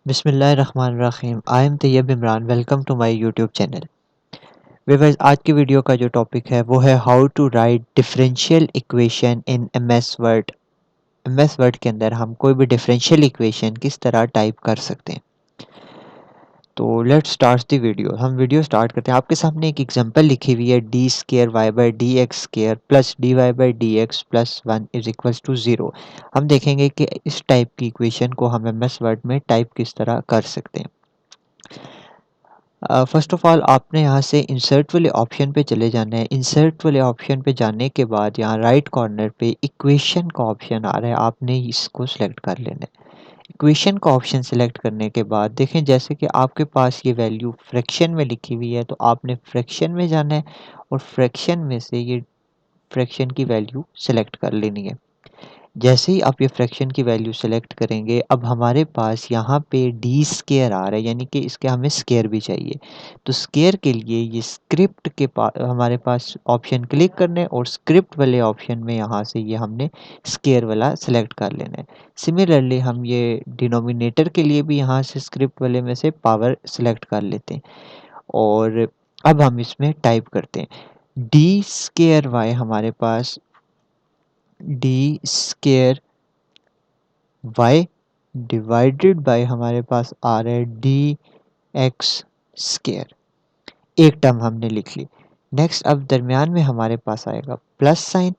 बिस्मिल्लाहिर्रहमानिर्रहीम। I am Tayyab Imran. Welcome to my YouTube channel. Viewers, आज की वीडियो का जो टॉपिक है वो है how to write differential equation in MS Word. MS Word के अंदर हम कोई भी डिफरेंशियल इक्वेशन किस तरह टाइप कर सकते हैं। तो लेट्स स्टार्ट द वीडियो। हम वीडियो स्टार्ट करते हैं। आपके सामने एक एग्जांपल लिखी हुई है d square Y by D x square plus d Y by D x plus one is equals to zero. हम देखेंगे कि इस टाइप की इक्वेशन को हम एमएस वर्ड में टाइप किस तरह कर सकते हैं। फर्स्ट ऑफ ऑल आपने यहाँ से इंसर्ट वाले ऑप्शन पे चले जाना है। इंसर्ट वाले ऑप्शन पे जाने के बाद यहाँ राइट कॉर्नर पे इक्वेशन का ऑप्शन आ रहा है, आपने इसको सिलेक्ट कर लेना है। इक्वेशन का ऑप्शन सिलेक्ट करने के बाद देखें जैसे कि आपके पास ये वैल्यू फ्रैक्शन में लिखी हुई है, तो आपने फ्रैक्शन में जाना है और फ्रैक्शन में से ये फ्रैक्शन की वैल्यू सिलेक्ट कर लेनी है। जैसे ही आप ये फ्रैक्शन की वैल्यू सेलेक्ट करेंगे, अब हमारे पास यहाँ पे डी स्केयर आ रहा है, यानी कि इसके हमें स्केयर भी चाहिए। तो स्केयर के लिए ये स्क्रिप्ट के पास हमारे पास ऑप्शन क्लिक करना है और स्क्रिप्ट वाले ऑप्शन में यहाँ से ये हमने स्केयर वाला सेलेक्ट कर लेना है। सिमिलरली हम ये डिनोमिनेटर के लिए भी यहाँ से स्क्रिप्ट वाले में से पावर सेलेक्ट कर लेते हैं और अब हम इसमें टाइप करते हैं डी स्केयर वाई। हमारे पास D square Y divided by हमारे पास आ रहा है डी एक्स स्केयर। एक टर्म हमने लिख ली। नेक्स्ट अब दरमियान में हमारे पास आएगा प्लस साइन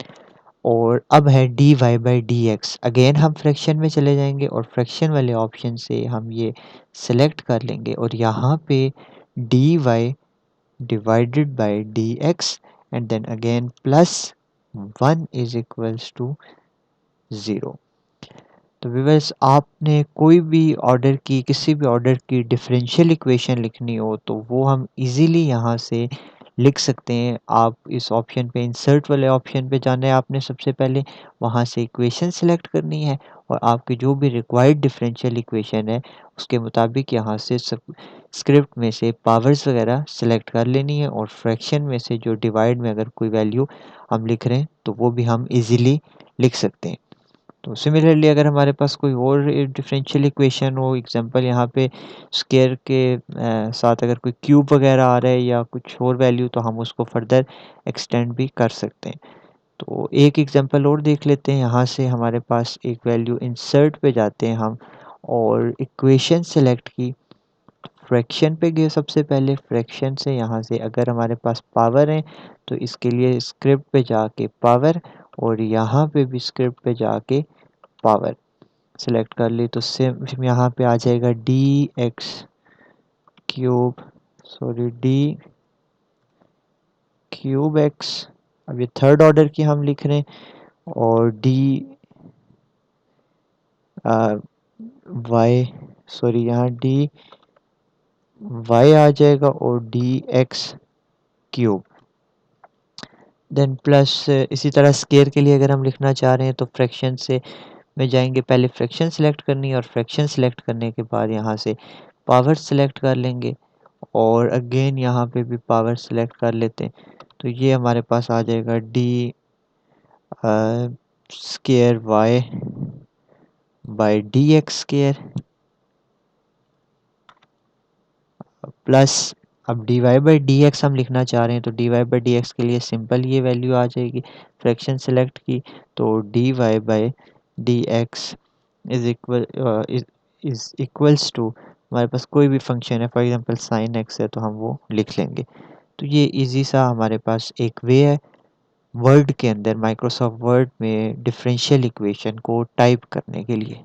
और अब है d Y by D x. Again हम फ्रैक्शन में चले जाएंगे और फ्रैक्शन वाले ऑप्शन से हम ये सेलेक्ट कर लेंगे और यहाँ पे d y divided by D x and then again plus one is equals to zero. तो व्यूअर्स, आपने कोई भी ऑर्डर की किसी भी ऑर्डर की डिफरेंशियल इक्वेशन लिखनी हो तो वो हम इजीली यहाँ से लिख सकते हैं। आप इस ऑप्शन पे इंसर्ट वाले ऑप्शन पे जाना है, आपने सबसे पहले वहाँ से इक्वेशन सेलेक्ट करनी है और आपकी जो भी रिक्वायर्ड डिफरेंशियल इक्वेशन है उसके मुताबिक यहाँ से सब स्क्रिप्ट में से पावर्स वगैरह सेलेक्ट कर लेनी है और फ्रैक्शन में से जो डिवाइड में अगर कोई वैल्यू हम लिख रहे हैं तो वो भी हम इजीली लिख सकते हैं। तो सिमिलरली अगर हमारे पास कोई और डिफरेंशियल इक्वेशन हो, एग्जांपल यहाँ पे स्क्वायर के साथ अगर कोई क्यूब वगैरह आ रहा है या कुछ और वैल्यू, तो हम उसको फर्दर एक्सटेंड भी कर सकते हैं। तो एक एग्जांपल और देख लेते हैं। यहाँ से हमारे पास एक वैल्यू इंसर्ट पे जाते हैं हम और इक्वेशन सेलेक्ट की, फ्रैक्शन पे गए सबसे पहले। फ्रैक्शन से यहाँ से अगर हमारे पास पावर है तो इसके लिए स्क्रिप्ट पे जाके पावर और यहाँ पे भी स्क्रिप्ट पे जाके पावर सेलेक्ट कर ली, तो सेम यहाँ पे आ जाएगा D x cube, sorry D cube x. अब ये थर्ड ऑर्डर की हम लिख रहे हैं और डी वाई, सॉरी यहाँ डी वाई आ जाएगा और d x cube. Then plus इसी तरह स्केयर के लिए अगर हम लिखना चाह रहे हैं तो फ्रैक्शन से में जाएंगे, पहले फ्रैक्शन सेलेक्ट करनी है और फ्रैक्शन सेलेक्ट करने के बाद यहाँ से पावर सेलेक्ट कर लेंगे और अगेन यहाँ पे भी पावर सेलेक्ट कर लेते हैं। तो ये हमारे पास आ जाएगा D square Y by D x square plus, अब D Y by D X हम लिखना चाह रहे हैं तो D Y by D X के लिए सिंपल ये वैल्यू आ जाएगी। फ्रैक्शन सेलेक्ट की तो D Y by D x is equal is equals to, हमारे पास कोई भी फंक्शन है, फॉर एग्जांपल साइन एक्स है तो हम वो लिख लेंगे। तो ये इजी सा हमारे पास एक वे है वर्ड के अंदर, माइक्रोसॉफ्ट वर्ड में डिफरेंशियल इक्वेशन को टाइप करने के लिए।